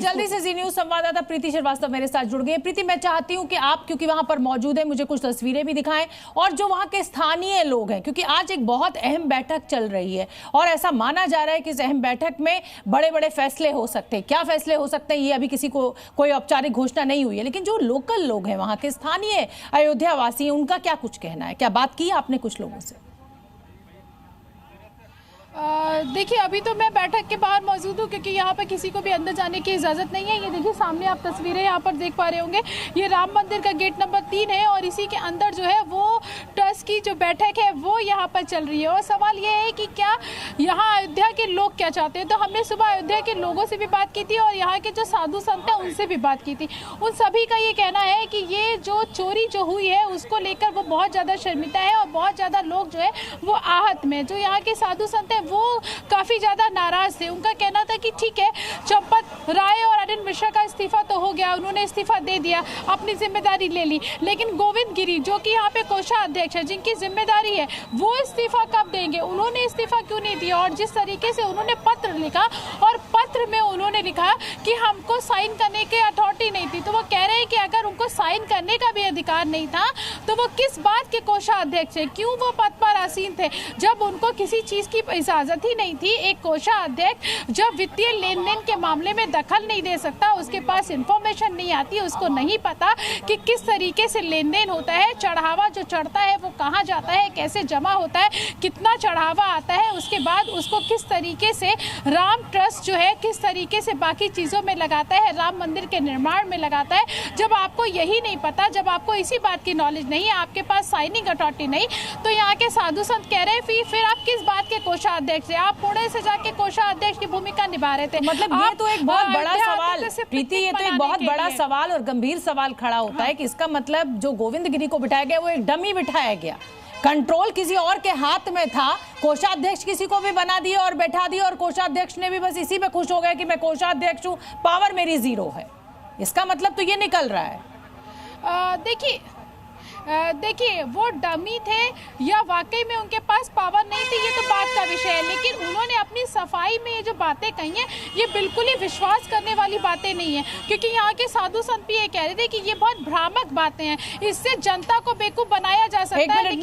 जल्दी से जी न्यूज संवाददाता प्रीति श्रीवास्तव मेरे साथ जुड़ गए। प्रीति, मैं चाहती हूं कि आप, क्योंकि वहां पर मौजूद है, मुझे कुछ तस्वीरें भी दिखाएं और जो वहां के स्थानीय लोग हैं, क्योंकि आज एक बहुत अहम बैठक चल रही है और ऐसा माना जा रहा है कि इस अहम बैठक में बड़े बड़े फैसले हो सकते हैं। क्या फैसले हो सकते हैं ये अभी किसी को कोई औपचारिक घोषणा नहीं हुई है, लेकिन जो लोकल लोग हैं, वहां के स्थानीय अयोध्या वासी हैं, उनका क्या कुछ कहना है? क्या बात की आपने कुछ लोगों से? देखिए, अभी तो मैं बैठक के बाहर मौजूद हूँ क्योंकि यहाँ पर किसी को भी अंदर जाने की इजाज़त नहीं है। ये देखिए, सामने आप तस्वीरें यहाँ पर देख पा रहे होंगे, ये राम मंदिर का गेट नंबर 3 है और इसी के अंदर जो है वो ट्रस्ट की जो बैठक है वो यहाँ पर चल रही है। और सवाल ये है कि क्या यहाँ अयोध्या के लोग क्या चाहते हैं। तो हमने सुबह अयोध्या के लोगों से भी बात की थी और यहाँ के जो साधु संत हैं उनसे भी बात की थी। उन सभी का ये कहना है कि ये जो चोरी जो हुई है उसको लेकर वो बहुत ज़्यादा शर्मिंदा है और बहुत ज़्यादा लोग जो है वो आहत में, जो यहाँ के साधु संत हैं वो काफी ज्यादा नाराज थे। उनका कहना था कि ठीक है, चंपत राय और अनिल मिश्रा का इस्तीफा तो हो गया, उन्होंने इस्तीफा दे दिया, अपनी जिम्मेदारी ले ली, लेकिन गोविंद गिरी जो कि यहाँ पे कोषाध्यक्ष है, जिनकी जिम्मेदारी है, वो इस्तीफा कब देंगे? उन्होंने इस्तीफा क्यों नहीं दिया? और जिस तरीके से उन्होंने पत्र लिखा और पत्र में उन्होंने लिखा कि हमको साइन करने की अथॉरिटी नहीं थी, तो वो कह रहे हैं कि अगर उनको साइन करने का भी अधिकार नहीं था तो वो किस बात के कोषाध्यक्ष है? क्यों वो पद पर आसीन थे जब उनको किसी चीज की इजाजत ही नहीं थी? एक कोषाध्यक्ष जब वित्तीय लेन देन के मामले में दखल नहीं दे सकता, उसके पास इंफॉर्मेशन नहीं आती, उसको नहीं पता कि किस तरीके से लेन देन होता है, चढ़ावा जो चढ़ता है वो कहाँ जाता है, कैसे जमा होता है, कितना चढ़ावा आता है, उसके बाद उसको किस तरीके से राम ट्रस्ट जो है किस तरीके से बाकी चीजों में लगाता है, राम मंदिर के निर्माण में लगाता है। जब आपको यही नहीं पता, जब आपको इसी बात की नॉलेज नहीं है, आपके पास साइनिंग अथॉरिटी नहीं, तो यहाँ के साधु संत कह रहे हैं फिर आप किस बात के कोषाध्यक्ष है? आप पुणे से जाके कोषाध्यक्ष की भूमिका निभा रहे थे। मतलब ये तो एक बहुत बड़ा सवाल प्रीति, ये तो एक बहुत बड़ा सवाल और गंभीर सवाल खड़ा होता है कि इसका मतलब जो गोविंद गिरी को बिठाया गया वो एक डमी बिठाया गया, कंट्रोल किसी और के हाथ में था, कोषाध्यक्ष किसी को भी बना दिया और बैठा दिया और कोषाध्यक्ष ने भी बस इसी में खुश हो गया कि मैं कोषाध्यक्ष हूँ, पावर मेरी जीरो है। इसका मतलब तो ये निकल रहा है। देखिए, वो डमी थे या वाकई में उनके पास पावर नहीं थी, ये तो बात का विषय है, लेकिन उन्होंने अपनी सफाई में ये जो बातें कही हैं ये बिल्कुल ही विश्वास करने वाली बातें नहीं है, क्योंकि यहाँ के साधु संत भी ये कह रहे थे कि ये बहुत भ्रामक बातें हैं, इससे जनता को बेवकूफ बनाया जा सकता है।